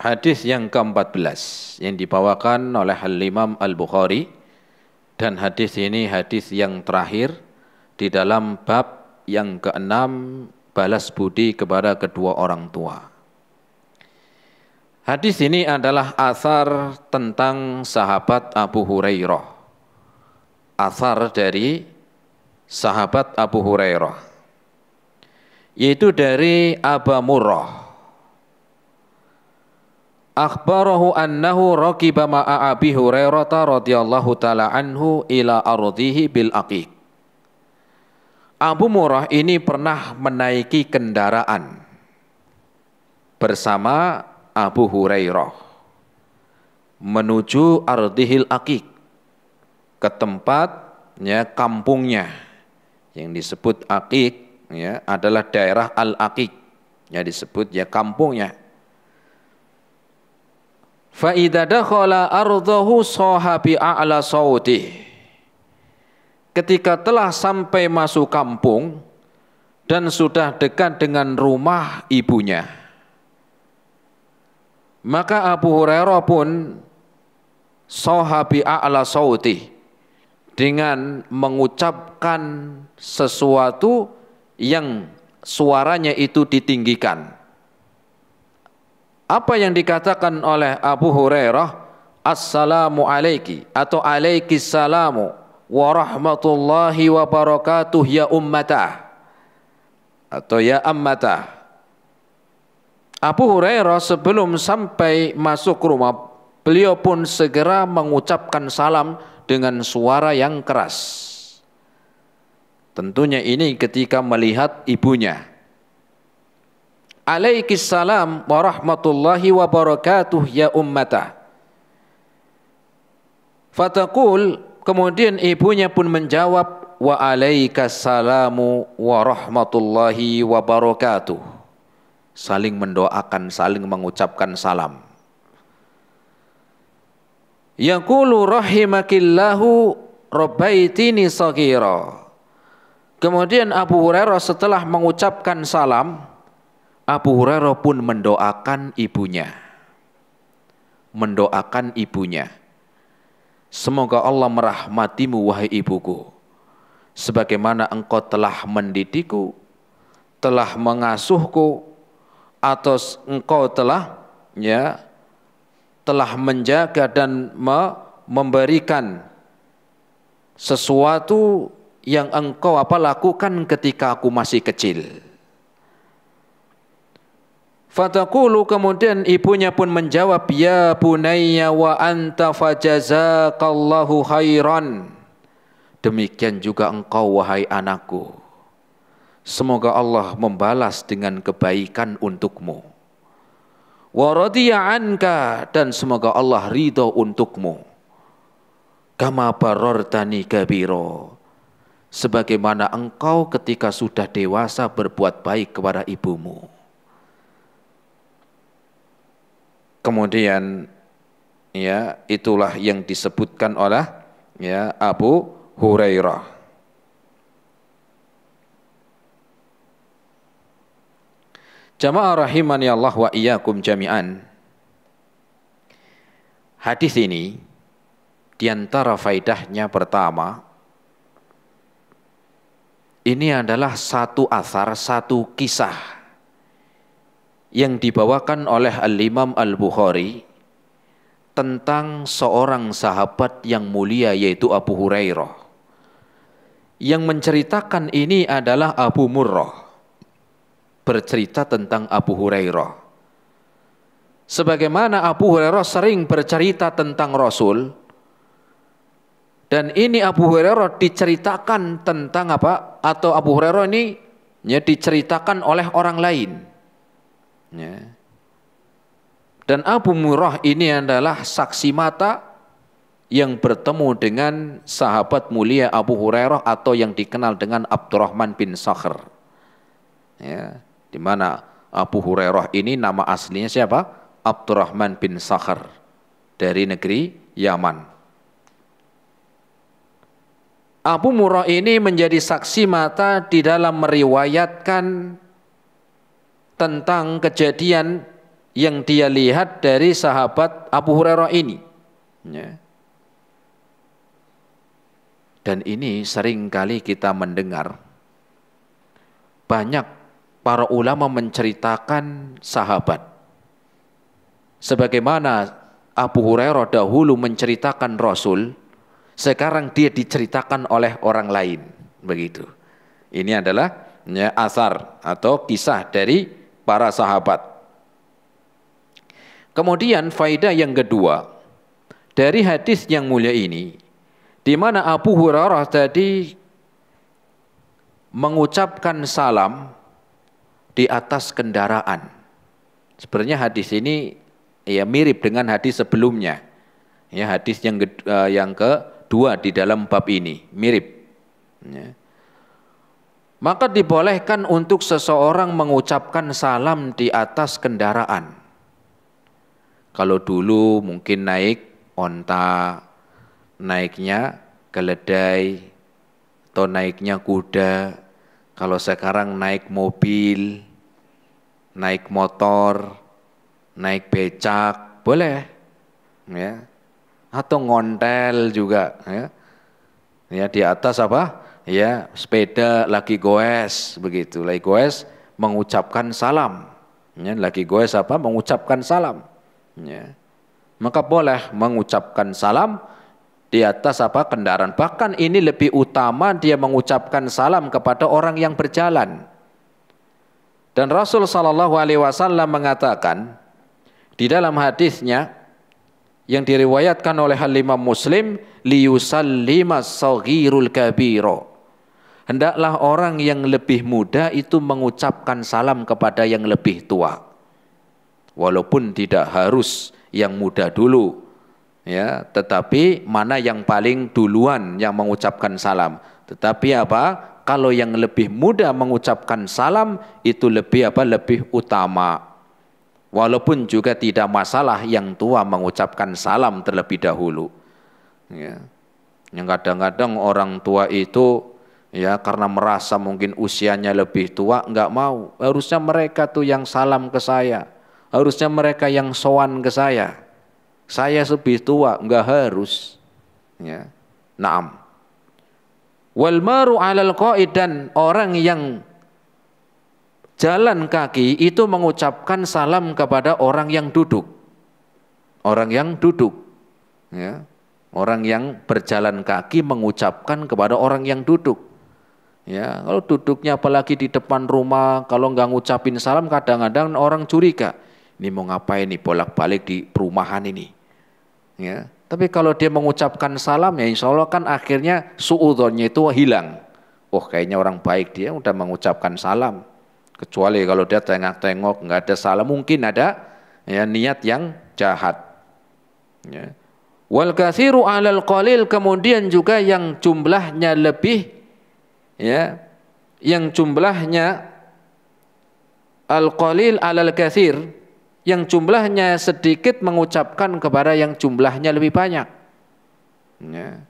Hadis yang ke-14 yang dibawakan oleh Al-Imam Al-Bukhari, dan hadis ini hadis yang terakhir di dalam bab yang ke-6, balas budi kepada kedua orang tua. Hadis ini adalah athar tentang sahabat Abu Hurairah. Athar dari sahabat Abu Hurairah, yaitu dari Abu Murrah. Akhbarahu annahu raqiba ma'a Abi Hurairah radhiyallahu ta'ala anhu ila ardhihi bil Aqiq. Abu Murrah ini pernah menaiki kendaraan bersama Abu Hurairah menuju ardhihil Aqiq, ke tempatnya kampungnya yang disebut Aqiq, ya, adalah daerah Al-Aqiq, yang disebut ya kampungnya. Fa idza dakhala ardhahu sahabi a'la sautih. Ketika telah sampai masuk kampung dan sudah dekat dengan rumah ibunya, maka Abu Hurairah pun sahabi a'la sautih, dengan mengucapkan sesuatu yang suaranya itu ditinggikan. Apa yang dikatakan oleh Abu Hurairah? Assalamu alaiki atau alaikis salamu wa rahmatullahi wa barakatuh ya ummatah atau ya ammatah. Abu Hurairah sebelum sampai masuk rumah, beliau pun segera mengucapkan salam dengan suara yang keras. Tentunya ini ketika melihat ibunya. Alaikis salam wa rahmatullahi wa barakatuh ya ummatah. Fataqul, kemudian ibunya pun menjawab, wa alaikas salamu wa rahmatullahi wa barakatuh. Saling mendoakan, saling mengucapkan salam. Yaqulu rahimakillahu rabbaitini saghira. Kemudian Abu Hurairah setelah mengucapkan salam, Abu Hurairah pun mendoakan ibunya. Mendoakan ibunya. Semoga Allah merahmatimu wahai ibuku, sebagaimana engkau telah mendidikku, telah mengasuhku, atau engkau telah menjaga dan memberikan sesuatu yang engkau lakukan ketika aku masih kecil. Fataqulu, kemudian ibunya pun menjawab, ya bunayya wa anta fajazakallahu khairan. Demikian juga engkau wahai anakku, semoga Allah membalas dengan kebaikan untukmu. Wa radiya anka, dan semoga Allah ridho untukmu. Kama barartani kabiro, sebagaimana engkau ketika sudah dewasa berbuat baik kepada ibumu. Kemudian ya, itulah yang disebutkan oleh ya Abu Hurairah. Jamaah rahimani Allah wa iyyakum jami'an. Hadis ini diantara faedahnya pertama, ini adalah satu athar, satu kisah yang dibawakan oleh Al-Imam Al-Bukhari tentang seorang sahabat yang mulia, yaitu Abu Hurairah. Yang menceritakan ini adalah Abu Murrah, bercerita tentang Abu Hurairah. Sebagaimana Abu Hurairah sering bercerita tentang Rasul, dan ini Abu Hurairah diceritakan tentang apa? Atau Abu Hurairah ini ya diceritakan oleh orang lain. Ya. Dan Abu Murrah ini adalah saksi mata yang bertemu dengan sahabat mulia Abu Hurairah, atau yang dikenal dengan Abdurrahman bin Sakhr. Ya, di mana Abu Hurairah ini nama aslinya siapa? Abdurrahman bin Sakhr, dari negeri Yaman. Abu Murrah ini menjadi saksi mata di dalam meriwayatkan tentang kejadian yang dia lihat dari sahabat Abu Hurairah ini. Ya. Dan ini sering kali kita mendengar banyak para ulama menceritakan sahabat. Sebagaimana Abu Hurairah dahulu menceritakan Rasul, sekarang dia diceritakan oleh orang lain. Begitu. Ini adalah asar atau kisah dari para sahabat. Kemudian faedah yang kedua dari hadis yang mulia ini, di mana Abu Hurairah tadi mengucapkan salam di atas kendaraan. Sebenarnya hadis ini ya mirip dengan hadis sebelumnya. Ya, hadis yang kedua di dalam bab ini mirip. Ya. Maka dibolehkan untuk seseorang mengucapkan salam di atas kendaraan. Kalau dulu mungkin naik onta, naiknya keledai, atau naiknya kuda. Kalau sekarang naik mobil, naik motor, naik becak, boleh. Ya. Atau ngontel juga. Ya, ya di atas apa? Ya sepeda lagi goes, begitu. Lagi goes mengucapkan salam. Ya, lagi goes apa? Mengucapkan salam. Ya. Maka boleh mengucapkan salam di atas apa? Kendaraan. Bahkan ini lebih utama dia mengucapkan salam kepada orang yang berjalan. Dan Rasul sallallahu alaihi wasallam mengatakan di dalam hadisnya yang diriwayatkan oleh Imam Muslim, liyusallimas saghirul kabira. Hendaklah orang yang lebih muda itu mengucapkan salam kepada yang lebih tua. Walaupun tidak harus yang muda dulu, ya, tetapi mana yang paling duluan yang mengucapkan salam. Tetapi apa? Kalau yang lebih muda mengucapkan salam itu lebih apa? Lebih utama. Walaupun juga tidak masalah yang tua mengucapkan salam terlebih dahulu. Ya. Yang kadang-kadang orang tua itu ya karena merasa mungkin usianya lebih tua enggak mau. Harusnya mereka tuh yang salam ke saya. Harusnya mereka yang sowan ke saya. Saya lebih tua, enggak harus. Ya. Naam. Wal maru 'alal qa'id, dan orang yang jalan kaki itu mengucapkan salam kepada orang yang duduk. Orang yang duduk. Ya. Orang yang berjalan kaki mengucapkan kepada orang yang duduk. Ya, kalau duduknya apalagi di depan rumah, kalau enggak ngucapin salam kadang-kadang orang curiga. Ini mau ngapain nih bolak-balik di perumahan ini. Ya. Tapi kalau dia mengucapkan salam ya insya Allah kan akhirnya suudzonnya itu hilang. Oh kayaknya orang baik, dia udah mengucapkan salam. Kecuali kalau dia tengok-tengok nggak ada salam, mungkin ada ya niat yang jahat. Ya. Wal katsiru 'alal qalil, kemudian juga yang jumlahnya lebih, ya, yang jumlahnya al-qalil 'alal katsir, yang jumlahnya sedikit mengucapkan kepada yang jumlahnya lebih banyak. Ya.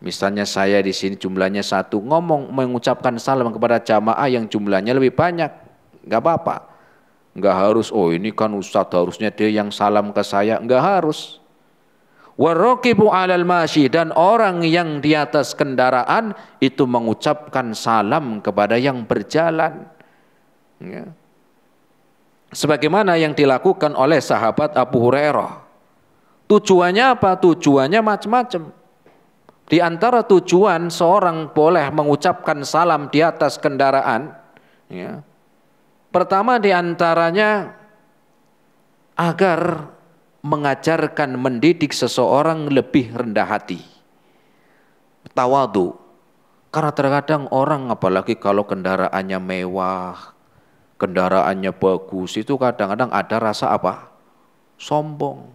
Misalnya saya di sini jumlahnya satu, mengucapkan salam kepada jamaah yang jumlahnya lebih banyak, nggak apa-apa. Nggak harus, oh ini kan ustadz harusnya dia yang salam ke saya, nggak harus. Waraqibu 'alal masyi, dan orang yang di atas kendaraan itu mengucapkan salam kepada yang berjalan. Ya. Sebagaimana yang dilakukan oleh sahabat Abu Hurairah. Tujuannya apa? Tujuannya macam-macam. Di antara tujuan seorang boleh mengucapkan salam di atas kendaraan, ya. Pertama di antaranya agar mengajarkan, mendidik seseorang lebih rendah hati, tawadu. Karena terkadang orang apalagi kalau kendaraannya mewah, kendaraannya bagus, itu kadang-kadang ada rasa apa? Sombong.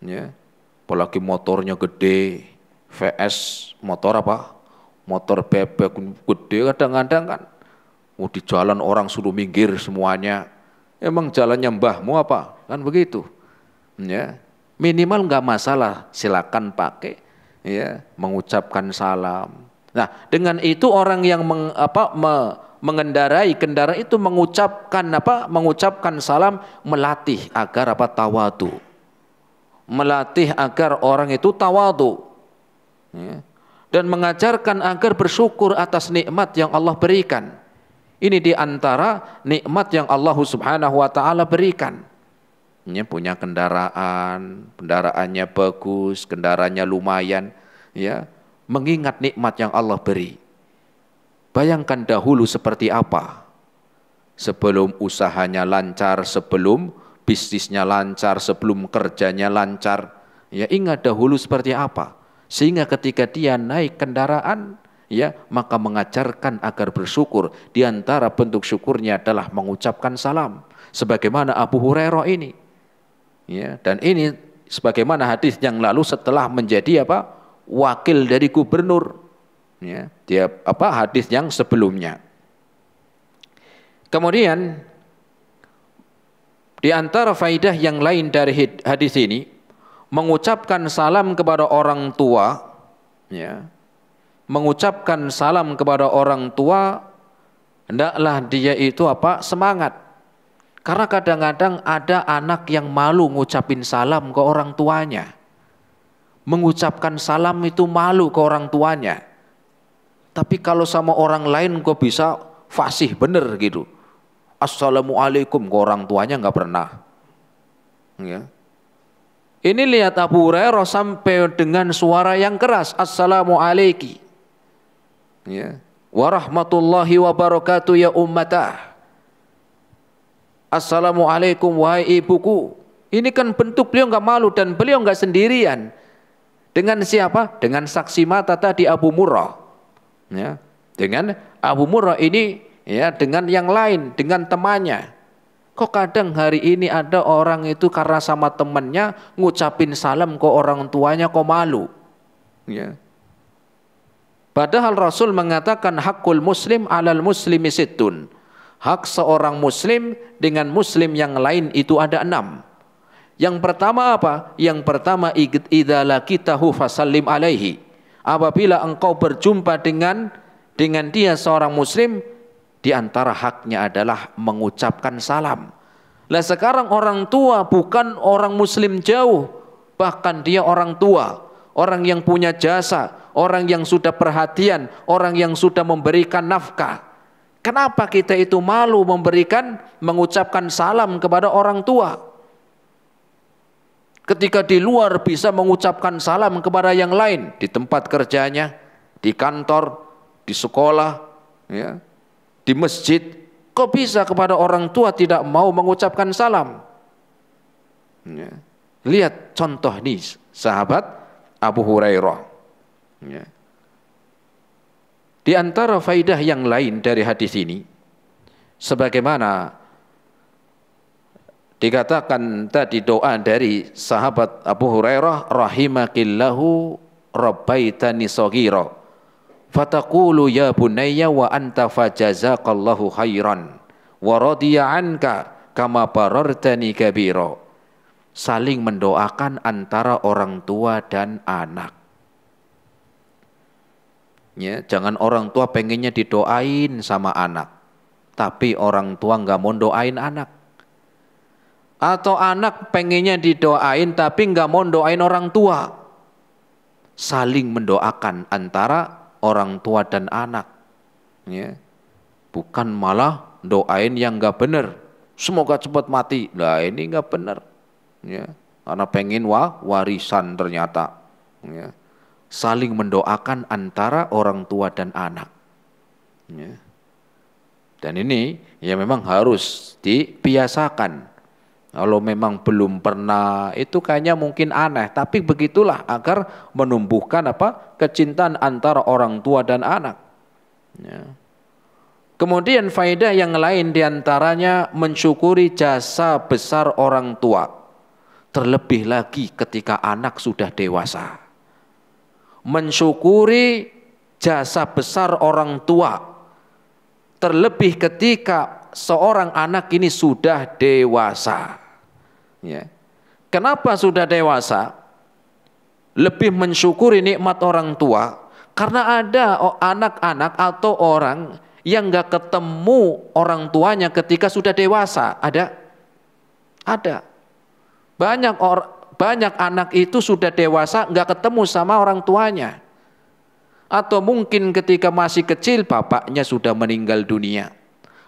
Ya. Apalagi motornya gede, VS motor apa? Motor bebek gede, kadang-kadang kan di jalan orang suruh minggir semuanya. Emang jalannya mbahmu apa? Kan begitu. Ya. Minimal enggak masalah, silakan pakai, ya, mengucapkan salam. Nah, dengan itu orang yang mengendarai kendaraan itu mengucapkan apa? Mengucapkan salam, melatih agar apa? Tawadu. Melatih agar orang itu tawadu. Ya. Dan mengajarkan agar bersyukur atas nikmat yang Allah berikan. Ini di antara nikmat yang Allah Subhanahu wa taala berikan. Ini punya kendaraan, kendaraannya bagus, kendaraannya lumayan, ya. Mengingat nikmat yang Allah beri. Bayangkan dahulu seperti apa. Sebelum usahanya lancar, sebelum bisnisnya lancar, sebelum kerjanya lancar, ya ingat dahulu seperti apa. Sehingga ketika dia naik kendaraan, ya maka mengajarkan agar bersyukur. Di antara bentuk syukurnya adalah mengucapkan salam. Sebagaimana Abu Hurairah ini. Ya, dan ini sebagaimana hadis yang lalu setelah menjadi apa? Wakil dari gubernur. Ya, dia apa? Hadis yang sebelumnya. Kemudian di antara faidah yang lain dari hadis ini, mengucapkan salam kepada orang tua, ya. Mengucapkan salam kepada orang tua, hendaklah dia itu apa? Semangat. Karena kadang-kadang ada anak yang malu ngucapin salam ke orang tuanya. Mengucapkan salam itu malu ke orang tuanya. Tapi kalau sama orang lain kok bisa fasih bener gitu. Assalamualaikum ke orang tuanya nggak pernah. Ya. Ini lihat Abu Hurairah sampai dengan suara yang keras. Assalamualaikum. Ya. Warahmatullahi wabarakatuh ya ummatah. Assalamualaikum wahai ibuku. Ini kan bentuk beliau nggak malu dan beliau nggak sendirian. Dengan siapa? Dengan saksi mata tadi Abu Murrah. Ya. Dengan Abu Murrah ini ya dengan yang lain, dengan temannya. Kok kadang hari ini ada orang itu karena sama temannya ngucapin salam ke orang tuanya kok malu. Ya. Padahal Rasul mengatakan hakul muslim alal muslimi sittun. Hak seorang muslim dengan muslim yang lain itu ada 6. Yang pertama apa? Yang pertama idza laqitahu fasallim alaihi. Apabila engkau berjumpa dengan dia seorang muslim, di antara haknya adalah mengucapkan salam. Lah sekarang orang tua bukan orang muslim jauh, bahkan dia orang tua, orang yang punya jasa, orang yang sudah perhatian, orang yang sudah memberikan nafkah. Kenapa kita itu malu mengucapkan salam kepada orang tua? Ketika di luar bisa mengucapkan salam kepada yang lain, di tempat kerjanya, di kantor, di sekolah, ya, di masjid, kok bisa kepada orang tua tidak mau mengucapkan salam? Ya. Lihat contoh nih sahabat Abu Hurairah. Ya. Di antara faidah yang lain dari hadis ini, sebagaimana dikatakan tadi doa dari sahabat Abu Hurairah, rahimakillahu rabbaitani shaghira fataqulu ya bunayya wa anta fajazaqallahu khairan wa radiya anka kama barartani kabira. Saling mendoakan antara orang tua dan anak. Ya, jangan orang tua pengennya didoain sama anak, tapi orang tua nggak mau doain anak. Atau anak pengennya didoain tapi nggak mau doain orang tua. Saling mendoakan antara orang tua dan anak. Ya. Bukan malah doain yang nggak benar. Semoga cepat mati. Nah ini nggak benar. Ya. Karena pengen warisan ternyata. Ya. Saling mendoakan antara orang tua dan anak. Ya. Dan ini ya memang harus dibiasakan. Kalau memang belum pernah, itu kayaknya mungkin aneh. Tapi begitulah agar menumbuhkan apa? Kecintaan antara orang tua dan anak. Ya. Kemudian faedah yang lain diantaranya mensyukuri jasa besar orang tua. Terlebih lagi ketika anak sudah dewasa. Mensyukuri jasa besar orang tua. Terlebih ketika seorang anak ini sudah dewasa. Ya. Kenapa sudah dewasa? Lebih mensyukuri nikmat orang tua. Karena ada anak-anak atau orang yang nggak ketemu orang tuanya ketika sudah dewasa? Ada? Ada. Banyak anak itu sudah dewasa nggak ketemu sama orang tuanya. Atau mungkin ketika masih kecil bapaknya sudah meninggal dunia.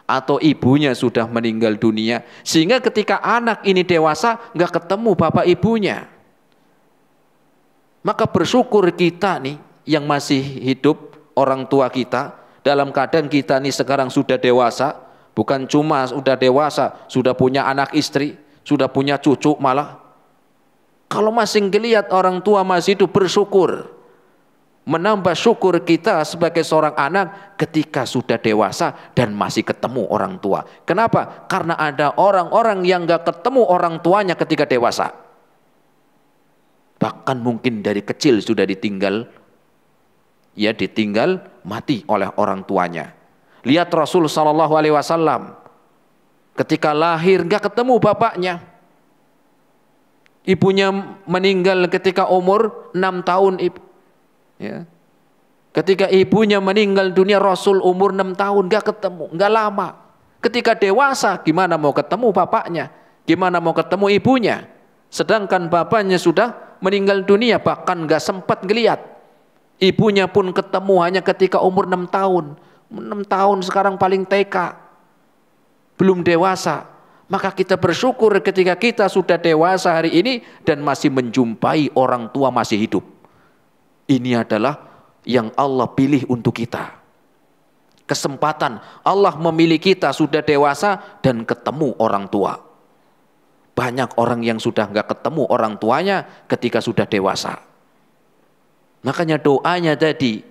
Atau ibunya sudah meninggal dunia. Sehingga ketika anak ini dewasa nggak ketemu bapak ibunya. Maka bersyukur kita nih yang masih hidup, orang tua kita, dalam keadaan kita nih sekarang sudah dewasa. Bukan cuma sudah dewasa, sudah punya anak istri, sudah punya cucu malah. Kalau masih ngelihat orang tua masih hidup, bersyukur. Menambah syukur kita sebagai seorang anak ketika sudah dewasa dan masih ketemu orang tua. Kenapa? Karena ada orang-orang yang gak ketemu orang tuanya ketika dewasa. Bahkan mungkin dari kecil sudah ditinggal mati oleh orang tuanya. Lihat Rasul SAW ketika lahir gak ketemu bapaknya. Ibunya meninggal ketika umur 6 tahun. Ya. Ketika ibunya meninggal dunia, Rasul umur 6 tahun gak ketemu, gak lama. Ketika dewasa gimana mau ketemu bapaknya, gimana mau ketemu ibunya, sedangkan bapaknya sudah meninggal dunia, bahkan gak sempat ngeliat. Ibunya pun ketemu hanya ketika umur 6 tahun. 6 tahun sekarang paling TK, belum dewasa. Maka kita bersyukur ketika kita sudah dewasa hari ini dan masih menjumpai orang tua masih hidup. Ini adalah yang Allah pilih untuk kita. Kesempatan Allah memilih kita sudah dewasa dan ketemu orang tua. Banyak orang yang sudah nggak ketemu orang tuanya ketika sudah dewasa. Makanya doanya tadi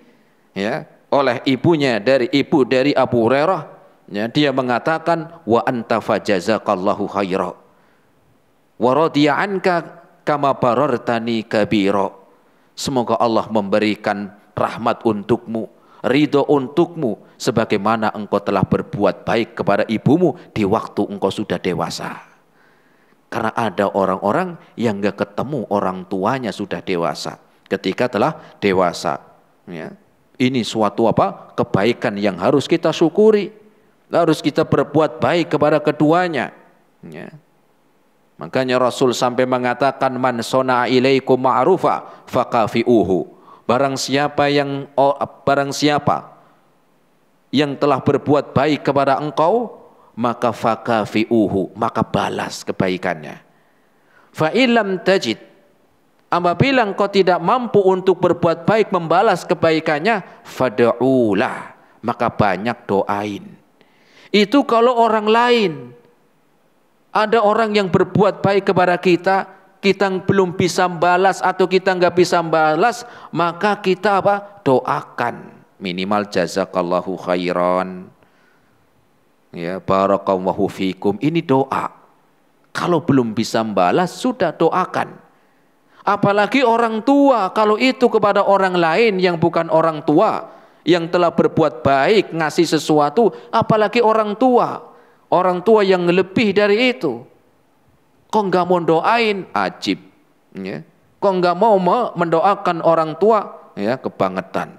ya oleh ibunya dari Abu Hurairah, ya, dia mengatakan wa anta fajazakallahu khaira wa radiya anka kama barartani kabira. Semoga Allah memberikan rahmat untukmu, ridho untukmu, sebagaimana engkau telah berbuat baik kepada ibumu di waktu engkau sudah dewasa. Karena ada orang-orang yang gak ketemu orang tuanya sudah dewasa, ketika telah dewasa. Ya. Ini suatu kebaikan yang harus kita syukuri, harus kita berbuat baik kepada keduanya. Ya. Makanya Rasul sampai mengatakan man sona ilaikum ma'rufa fakafi'uhu. Barang siapa yang telah berbuat baik kepada engkau, maka fakafi'uhu, maka balas kebaikannya. Fa illam tajid, apabila engkau tidak mampu untuk berbuat baik membalas kebaikannya, fad'ulah, maka banyak doain. Itu kalau orang lain. Ada orang yang berbuat baik kepada kita, kita belum bisa membalas atau kita nggak bisa membalas, maka kita doakan. Minimal jazakallahu khairan. Ya, barakallahu fikum. Ini doa. Kalau belum bisa membalas, sudah doakan. Apalagi orang tua, kalau itu kepada orang lain yang bukan orang tua, yang telah berbuat baik, ngasih sesuatu, apalagi orang tua. Orang tua yang lebih dari itu, kok nggak mau doain, ajib. Ya. Kok nggak mau mendoakan orang tua, ya kebangetan.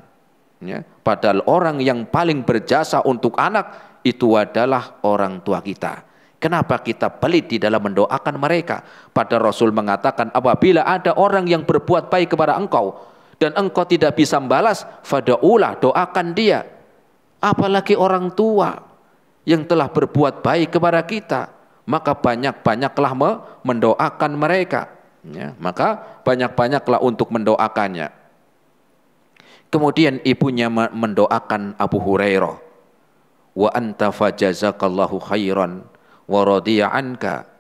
Ya. Padahal orang yang paling berjasa untuk anak itu adalah orang tua kita. Kenapa kita pelit di dalam mendoakan mereka? Padahal Rasul mengatakan apabila ada orang yang berbuat baik kepada engkau dan engkau tidak bisa membalas, fad'ulah, doakan dia. Apalagi orang tua yang telah berbuat baik kepada kita, maka banyak-banyaklah mendoakan mereka. Ya, maka banyak-banyaklah untuk mendoakannya. Kemudian ibunya mendoakan Abu Hurairah, wa anta fajazakallahu khairan wa radiya anka,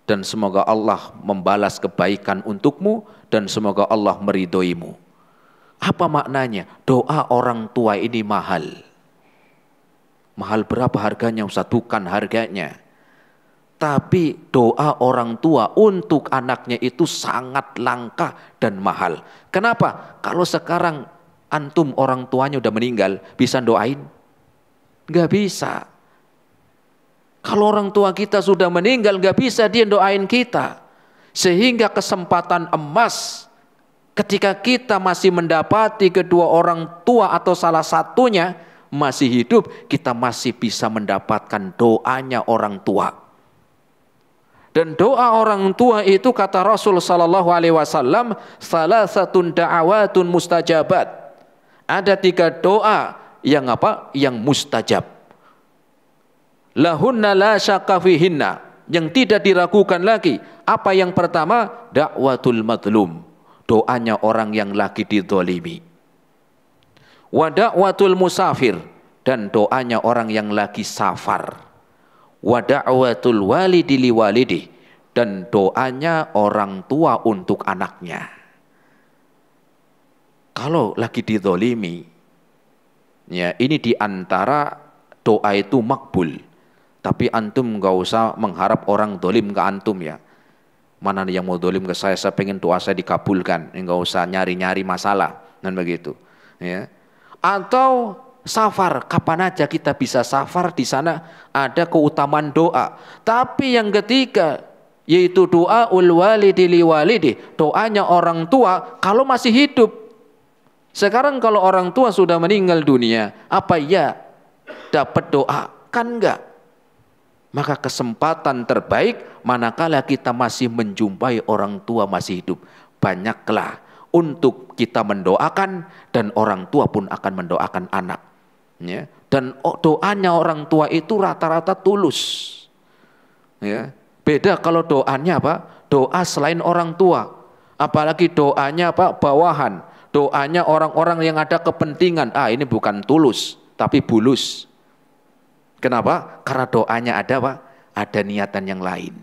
dan semoga Allah membalas kebaikan untukmu dan semoga Allah meridhoimu. Apa maknanya? Doa orang tua ini mahal. Mahal berapa harganya Ustaz? Bukan harganya. Tapi doa orang tua untuk anaknya itu sangat langka dan mahal. Kenapa? Kalau sekarang antum orang tuanya udah meninggal, bisa doain? Gak bisa. Kalau orang tua kita sudah meninggal, gak bisa dia doain kita. Sehingga kesempatan emas ketika kita masih mendapati kedua orang tua atau salah satunya masih hidup, kita masih bisa mendapatkan doanya orang tua. Dan doa orang tua itu kata Rasul sallallahu alaihi wasallam, salasatun da'awatun mustajabat. Ada 3 doa yang apa? Yang mustajab. Lahunna la syakka fihinna, yang tidak diragukan lagi. Apa yang pertama? Da'watul madlum, doanya orang yang lagi dizalimi. Wa da'watul musafir, dan doanya orang yang lagi safar. Wa da'watul walidi liwalidih, dan doanya orang tua untuk anaknya. Kalau lagi dizalimi, ya ini diantara doa itu makbul. Tapi antum nggak usah mengharap orang dolim ke antum ya. Mana yang mau dolim ke saya pengen doa saya dikabulkan. Nggak usah nyari-nyari masalah dan begitu. Ya. Atau safar, kapan aja kita bisa safar, di sana ada keutamaan doa. Tapi yang ketiga, yaitu doa ul walidi li walidi, doanya orang tua kalau masih hidup. Sekarang kalau orang tua sudah meninggal dunia, apa ya dapat doa? Kan enggak. Maka kesempatan terbaik manakala kita masih menjumpai orang tua masih hidup, banyaklah untuk kita mendoakan, dan orang tua pun akan mendoakan anak. Ya. Dan doanya orang tua itu rata-rata tulus. Ya. Beda kalau doanya apa? Doa selain orang tua. Apalagi doanya apa? Bawahan. Doanya orang-orang yang ada kepentingan. Ini bukan tulus, tapi bulus. Kenapa? Karena doanya ada apa? Ada niatan yang lain.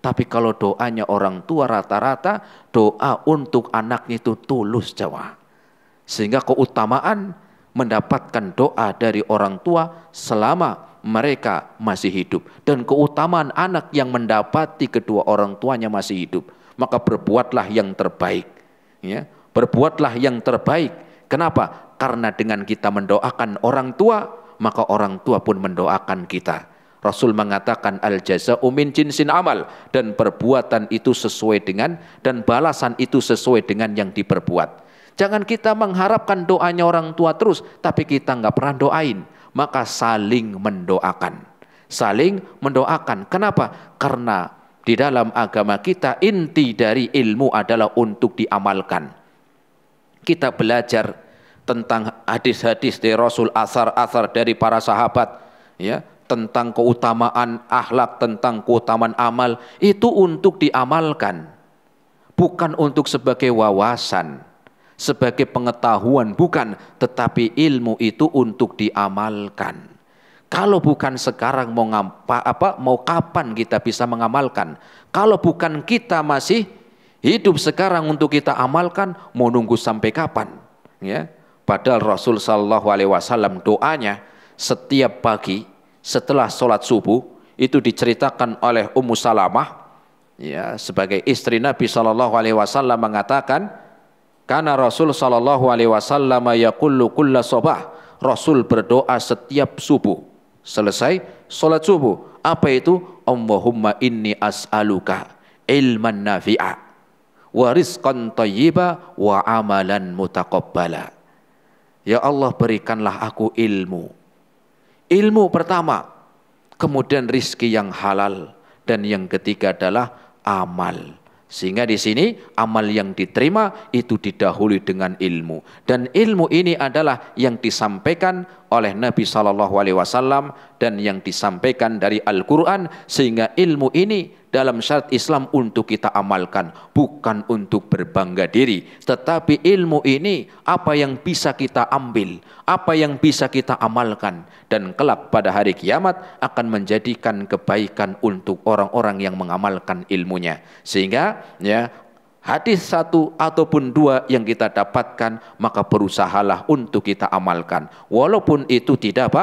Tapi kalau doanya orang tua rata-rata doa untuk anaknya itu tulus Jawa. Sehingga keutamaan mendapatkan doa dari orang tua selama mereka masih hidup. Dan keutamaan anak yang mendapati kedua orang tuanya masih hidup. Maka berbuatlah yang terbaik. Ya, berbuatlah yang terbaik. Kenapa? Karena dengan kita mendoakan orang tua, maka orang tua pun mendoakan kita. Rasul mengatakan al-jaza'u min jinsin amal, dan perbuatan itu sesuai dengan, dan balasan itu sesuai dengan yang diperbuat. Jangan kita mengharapkan doanya orang tua terus, tapi kita nggak pernah doain. Maka saling mendoakan. Saling mendoakan. Kenapa? Karena di dalam agama kita inti dari ilmu adalah untuk diamalkan. Kita belajar tentang hadis-hadis dari Rasul, asar-asar dari para sahabat, ya, tentang keutamaan akhlak, tentang keutamaan amal, itu untuk diamalkan, bukan untuk sebagai wawasan, sebagai pengetahuan, bukan, tetapi ilmu itu untuk diamalkan. Kalau bukan sekarang mau kapan kita bisa mengamalkan? Kalau bukan kita masih hidup sekarang untuk kita amalkan, mau nunggu sampai kapan? Ya, padahal Rasul Shallallahu Alaihi Wasallam doanya setiap pagi setelah sholat subuh itu diceritakan oleh Ummu Salamah, ya, sebagai istri Nabi Shallallahu Alaihi Wasallam mengatakan, karena Rasul Shallallahu Alaihi Wasallam yaqullu kulla sobah, Rasul berdoa setiap subuh selesai sholat subuh. Apa itu? Allahumma inni as'aluka ilman nafi'a wa rizqan thayyiba wa amalan mutaqabbala. Ya Allah, berikanlah aku ilmu. Ilmu pertama, kemudian rizki yang halal, dan yang ketiga adalah amal. Sehingga di sini amal yang diterima itu didahului dengan ilmu, dan ilmu ini adalah yang disampaikan oleh Nabi Shallallahu Alaihi Wasallam dan yang disampaikan dari Al-Quran. Sehingga ilmu ini dalam syariat Islam untuk kita amalkan, bukan untuk berbangga diri, tetapi ilmu ini apa yang bisa kita ambil, apa yang bisa kita amalkan, dan kelak pada hari kiamat akan menjadikan kebaikan untuk orang-orang yang mengamalkan ilmunya. Sehingga ya, hadis satu ataupun dua yang kita dapatkan, maka berusahalah untuk kita amalkan. Walaupun itu tidak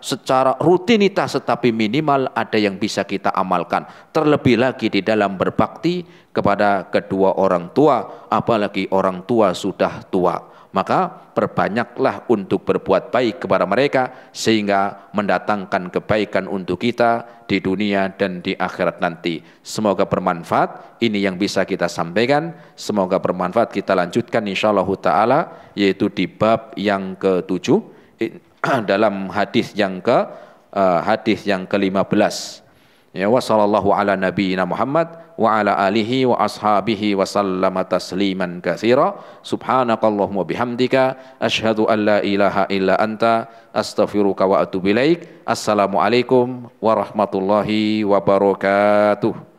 secara rutinitas, tetapi minimal ada yang bisa kita amalkan. Terlebih lagi di dalam berbakti kepada kedua orang tua, apalagi orang tua sudah tua. Maka perbanyaklah untuk berbuat baik kepada mereka, sehingga mendatangkan kebaikan untuk kita di dunia dan di akhirat nanti. Semoga bermanfaat. Ini yang bisa kita sampaikan. Semoga bermanfaat. Kita lanjutkan insyaallah ta'ala, yaitu di bab yang ke-7. dalam hadis yang ke-15. Ya, wa sallallahu ala nabiyyina Muhammad wa ala alihi wa ashabihi wa sallama tasliman katsira. Subhanakallahumma bihamdika asyhadu an la ilaha illa anta astaghfiruka wa atubu ilaik. Assalamualaikum warahmatullahi wabarakatuh.